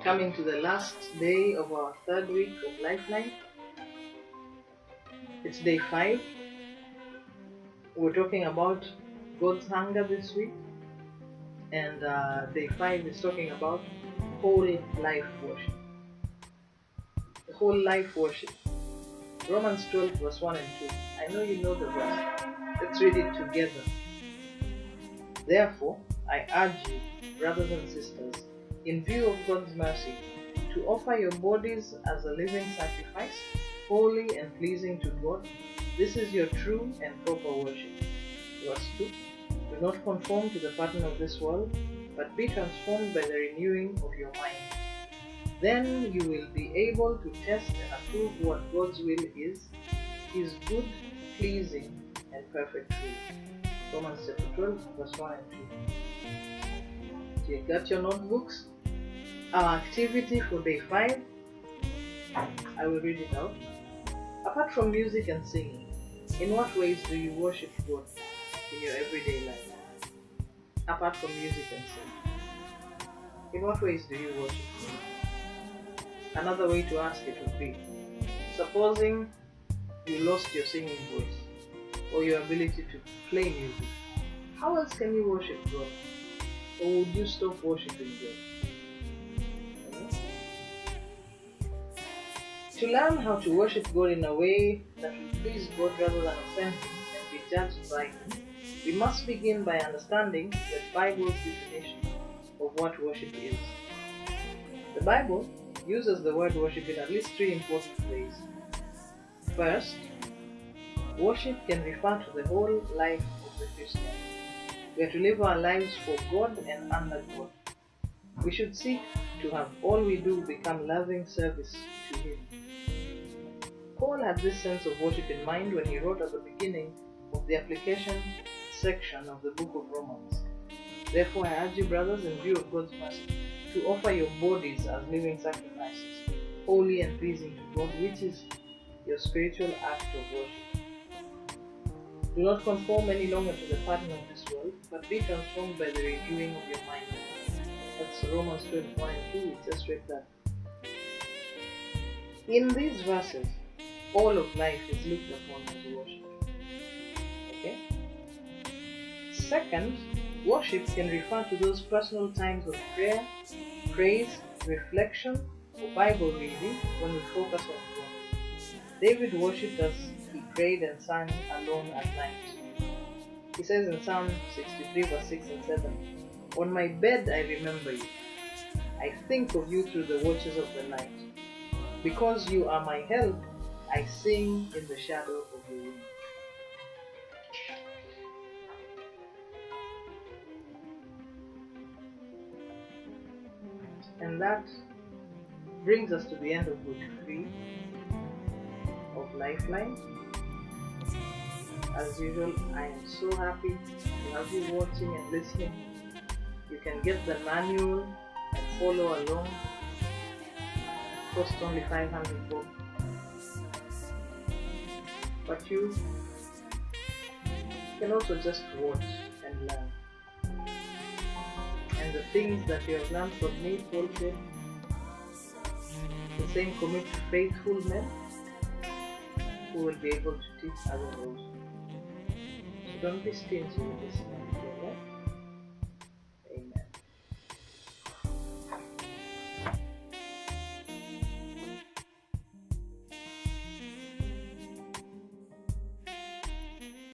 Coming to the last day of our third week of Lifeline. It's day 5. We're talking about God's hunger this week, and day 5 is talking about whole life worship. The whole life worship. Romans 12 verse 1 and 2. I know you know the verse. Let's read it together. Therefore, I urge you, brothers and sisters, in view of God's mercy, to offer your bodies as a living sacrifice, holy and pleasing to God. This is your true and proper worship. Verse 2. Do not conform to the pattern of this world, but be transformed by the renewing of your mind. Then you will be able to test and approve what God's will is, His good, pleasing, and perfect will. Romans chapter 12, verse 1 and 2. You got your notebooks? Our activity for day 5, I will read it out. Apart from music and singing, in what ways do you worship God in your everyday life? Apart from music and singing, in what ways do you worship God? Another way to ask it would be, supposing you lost your singing voice or your ability to play music, how else can you worship God? Or would you stop worshiping God? To learn how to worship God in a way that will please God rather than offend Him and be judged by Him, we must begin by understanding the Bible's definition of what worship is. The Bible uses the word worship in at least 3 important ways. First, worship can refer to the whole life of the Christian. We are to live our lives for God and under God. We should seek to have all we do become loving service to Him. Paul had this sense of worship in mind when he wrote at the beginning of the application section of the book of Romans. Therefore, I urge you, brothers, in view of God's mercy, to offer your bodies as living sacrifices, holy and pleasing to God, which is your spiritual act of worship. Do not conform any longer to the pattern of this world, but be transformed by the renewing of your mind. That's Romans 12, 1 and 2. We just read that. In these verses, all of life is looked upon as worship. Okay? Second, worship can refer to those personal times of prayer, praise, reflection, or Bible reading when we focus on God. David worshipped as he prayed and sang alone at night. He says in Psalm 63 verse 6 and 7, on my bed I remember you. I think of you through the watches of the night. Because you are my help, I sing in the shadow of your wings. And that brings us to the end of week 3 of Lifeline. As usual, I am so happy to have you watching and listening. You can get the manual and follow along. It costs only 500 bob. But you can also just watch and learn. And the things that you have learned from me, Paul said, the same commit to faithful men who will be able to teach others also. So don't be stingy with this.